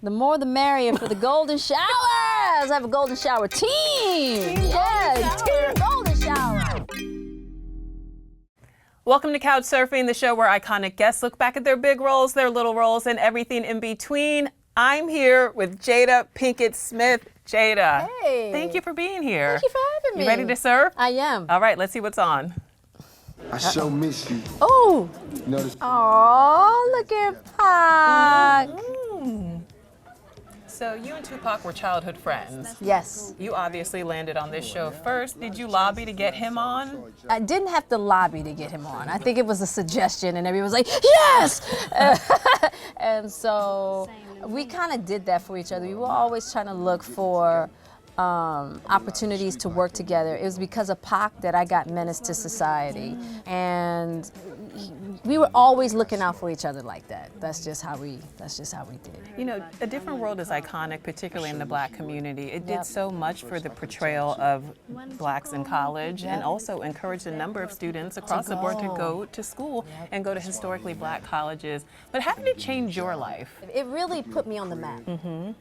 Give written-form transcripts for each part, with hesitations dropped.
The more the merrier for the golden showers. I have a golden shower team. Team golden shower. Welcome to Couch Surfing, the show where iconic guests look back at their big roles, their little roles, and everything in between. I'm here with Jada Pinkett Smith. Jada, Hey. thank you for being here. Thank you for having me. You ready to surf? I am. All right, let's see what's on. I sure miss you. Oh. Notice. Oh, look at Pac. So you and Tupac were childhood friends. Yes. You obviously landed on this show first. Did you lobby to get him on? I didn't have to lobby to get him on. I think it was a suggestion, and everyone was like, yes! And so we kind of did that for each other. We were always trying to look for opportunities to work together. It was because of Pac that I got Menace to Society. And we were always looking out for each other like that. That's just how we did. You know, A Different World is iconic, particularly in the Black community. It did Yep. so much for the portrayal of Blacks in college and also encouraged a number of students across the board to go to school and go to historically Black colleges. But how did it change your life? It really put me on the map.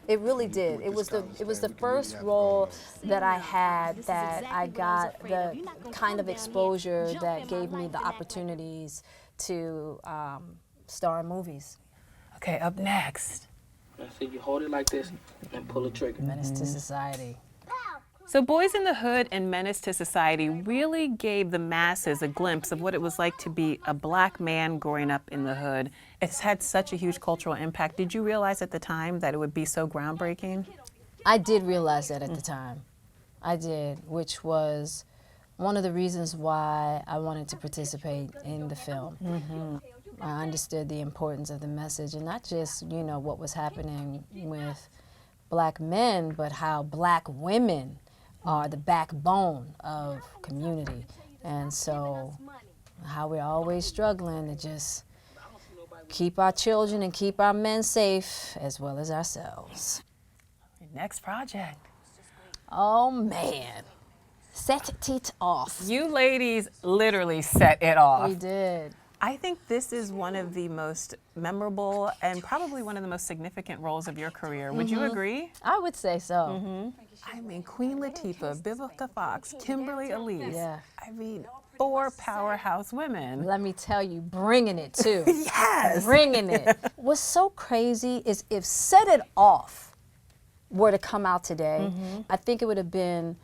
It really did. It was the first role that I had that I got the kind of exposure that gave me the opportunities to star in movies. Okay, up next. I said you hold it like this and pull the trigger. Menace to Society. So Boys in the Hood and Menace to Society really gave the masses a glimpse of what it was like to be a Black man growing up in the hood. It's had such a huge cultural impact. Did you realize at the time that it would be so groundbreaking? I did realize that at the time. I did, which was one of the reasons why I wanted to participate in the film. I understood the importance of the message, and not just, what was happening with Black men, but how Black women are the backbone of community. And so how we're always struggling to just keep our children and keep our men safe, as well as ourselves. Next project. Oh man, set it off. You ladies literally set it off. We did. I think this is one of the most memorable and probably one of the most significant roles of your career. Would you agree? I would say so. I mean, Queen Latifah, Vivica Fox, Kimberly Elise. Yeah. I mean, 4 powerhouse women. Let me tell you, bringing it too. Yes. Bringing it. What's so crazy is if Set It Off were to come out today, I think it would have been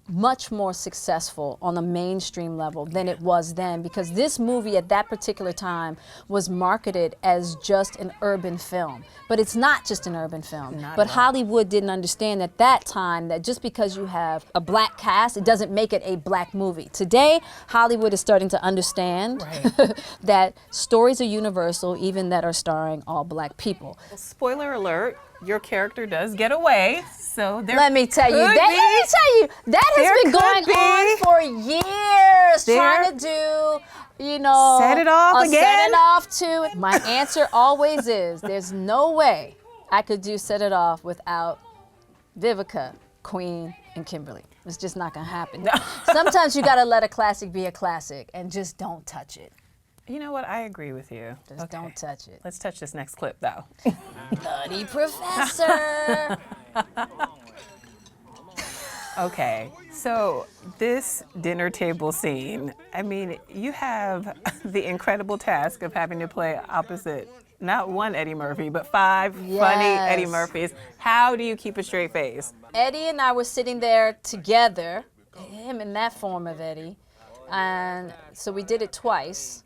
much more successful on a mainstream level than it was then, because this movie at that particular time was marketed as just an urban film. But it's not just an urban film. But Hollywood didn't understand at that time that just because you have a Black cast, it doesn't make it a Black movie. Today, Hollywood is starting to understand that stories are universal, even that are starring all Black people. Spoiler alert, your character does get away. So there Let me tell you, that has been going on for years, trying to do, Set It Off again? Set It Off too. My answer always is, there's no way I could do Set It Off without Vivica, Queen, and Kimberly. It's just not gonna happen. No. Sometimes you gotta let a classic be a classic and just don't touch it. You know what? I agree with you. Just don't touch it. Let's touch this next clip, though. Nutty Professor. Okay, so this dinner table scene, I mean, you have the incredible task of having to play opposite, not one Eddie Murphy, but 5 funny Eddie Murphys. How do you keep a straight face? Eddie and I were sitting there together, him in that form of Eddie, and so we did it twice.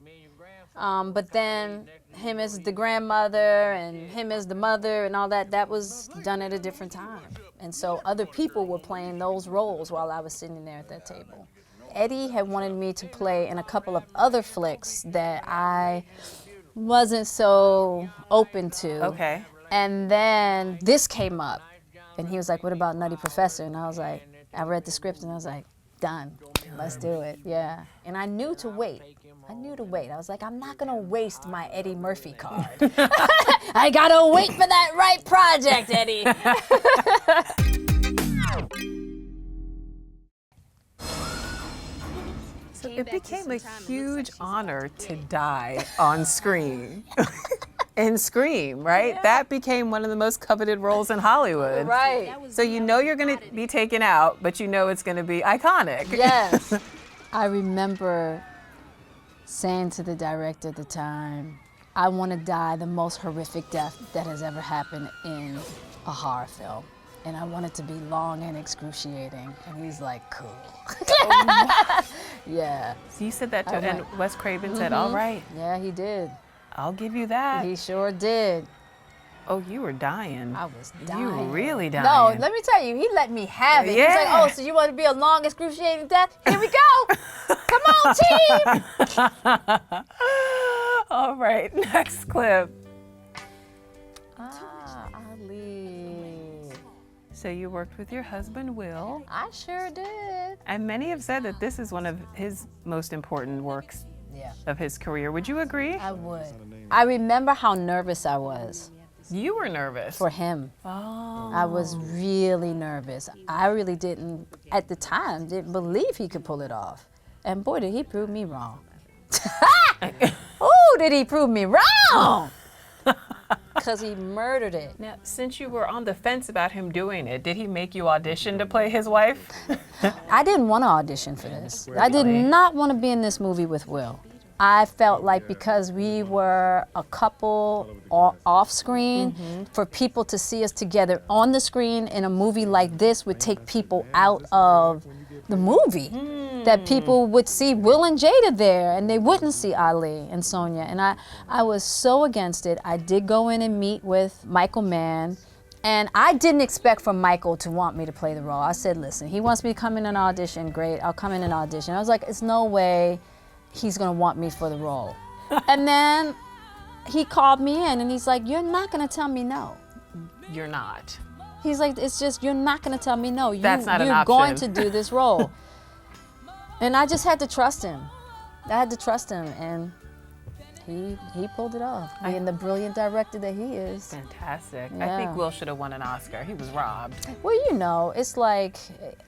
But then him as the grandmother and him as the mother and all that was done at a different time. And so other people were playing those roles while I was sitting there at that table. Eddie had wanted me to play in a couple of other flicks that I wasn't so open to. Okay. And then this came up, and he was like, what about Nutty Professor? And I was like, I read the script and I was like, done, let's do it, yeah. And I knew to wait. I was like, I'm not gonna waste my Eddie Murphy card. I gotta wait for that right project, Eddie. So it became a huge honor to die on screen. in Scream, right? Yeah. That became one of the most coveted roles in Hollywood. Right. So you know you're going to be taken out, but you know it's going to be iconic. Yes. I remember saying to the director at the time, I want to die the most horrific death that has ever happened in a horror film. And I want it to be long and excruciating. And he's like, cool. Yeah. So you said that to, I'm and like, Wes Craven said, all right, Yeah, he did. I'll give you that. He sure did. Oh, you were dying. I was dying. You were really dying. No, let me tell you, he let me have it. He's like, Yeah. oh, so you want to be a long, excruciating death? Here we go. Come on, team. All right, next clip. Ali. So you worked with your husband, Will, I sure did. and many have said that this is one of his most important works Yeah, of his career. Would you agree? I would. I remember how nervous I was You were nervous. for him. Oh. I was really nervous. I really didn't, at the time, didn't believe he could pull it off. And boy, did he prove me wrong. Oh, did he prove me wrong? Because he murdered it. Now, since you were on the fence about him doing it, did he make you audition to play his wife? I didn't want to audition for this. I did not want to be in this movie with Will. I felt like because we were a couple off screen, for people to see us together on the screen in a movie like this would take people out of the movie. That people would see Will and Jada there and they wouldn't see Ali and Sonia. And I was so against it. I did go in and meet with Michael Mann. And I didn't expect for Michael to want me to play the role. I said, listen, he wants me to come in and audition, great, I'll come in and audition. I was like, it's no way he's gonna want me for the role. And then he called me in and he's like, you're not gonna tell me no. You're not. He's like, it's just, you're not gonna tell me no. That's not an you're option. going to do this role. And I just had to trust him. I had to trust him, and he pulled it off, being the brilliant director that he is. Fantastic. I Yeah. think Will should have won an Oscar. He was robbed. Well, you know, it's like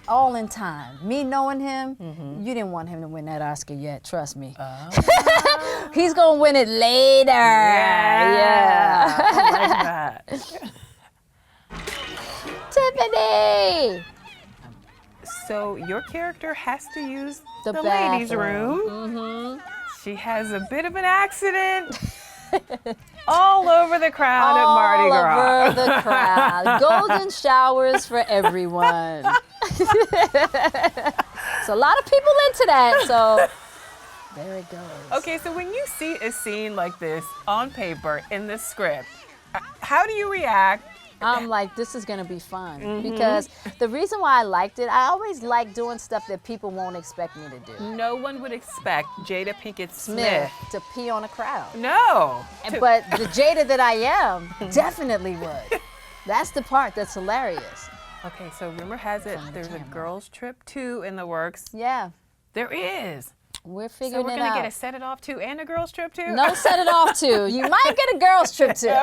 all in time. Me knowing him, you didn't want him to win that Oscar yet, trust me. He's gonna win it later. Yeah. I like that. Tiffany! So your character has to use The the ladies' bathroom. room. She has a bit of an accident all over the crowd at Mardi Gras. All over the crowd. Golden showers for everyone. So a lot of people into that, so there it goes. Okay, so when you see a scene like this on paper in the script, how do you react? I'm like, this is gonna be fun. Because the reason why I liked it, I always like doing stuff that people won't expect me to do. No one would expect Jada Pinkett Smith Smith. to pee on a crowd. No. But the Jada that I am definitely would. That's the part that's hilarious. Okay, so rumor has it there's a girls' trip 2 in the works. Yeah, There is. we're So figuring we're it gonna out. get a Set It Off 2 and a girls' trip 2? No, set it off too. You might get a girls trip too.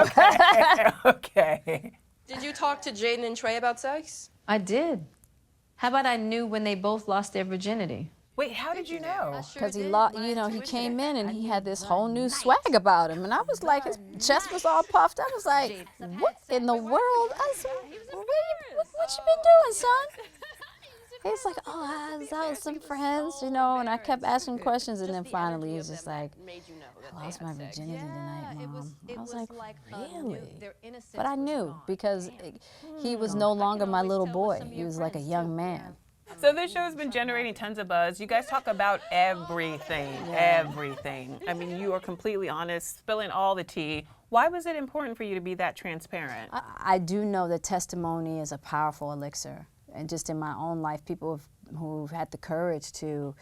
Okay. Did you talk to Jaden and Trey about sex? I did. How about I knew when they both lost their virginity? Wait, how did you know? Because he came in and he had this whole new swag about him. And I was like, his chest was all puffed. I was like, what in the world? I said, what you been doing, son? He's like, oh, I was out with some friends, you know, and I kept asking questions. And then finally he's just like, I lost my virginity tonight, Mom. I was like, really? But I knew because he was no longer my little boy. He was like a young man. So this show has been generating tons of buzz. You guys talk about everything, everything. I mean, you are completely honest, spilling all the tea. Why was it important for you to be that transparent? I do know that testimony is a powerful elixir. And just in my own life, people who've had the courage to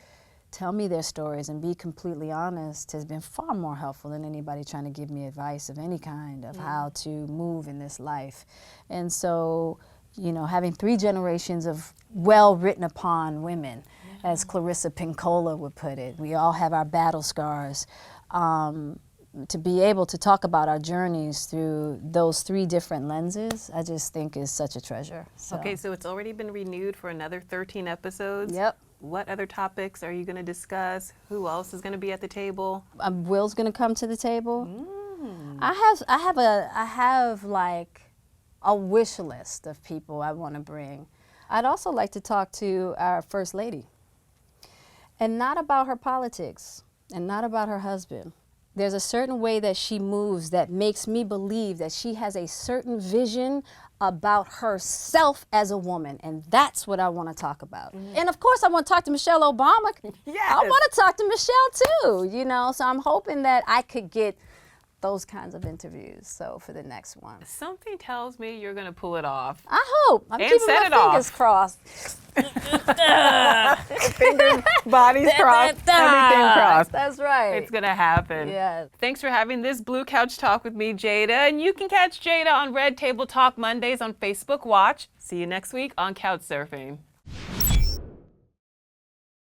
tell me their stories and be completely honest has been far more helpful than anybody trying to give me advice of any kind of how to move in this life. And so, you know, having 3 generations of well written upon women, as Clarissa Pinkola would put it, we all have our battle scars. To be able to talk about our journeys through those 3 different lenses, I just think is such a treasure. So. Okay, so it's already been renewed for another 13 episodes. Yep. What other topics are you going to discuss? Who else is going to be at the table? Will's going to come to the table. I have like a wish list of people I want to bring. I'd also like to talk to our First Lady, and not about her politics and not about her husband. There's a certain way that she moves that makes me believe that she has a certain vision about herself as a woman, and that's what I want to talk about. And of course, I want to talk to Michelle Obama. Yes. I want to talk to Michelle too, you know, so I'm hoping that I could get those kinds of interviews, so for the next one. Something tells me you're going to pull it off. I hope. I'm And keeping set my it fingers off. crossed. Fingers, bodies crossed, everything crossed. That's right. It's going to happen. Yes. Thanks for having this Blue Couch Talk with me, Jada. And you can catch Jada on Red Table Talk Mondays on Facebook Watch. See you next week on Couch Surfing.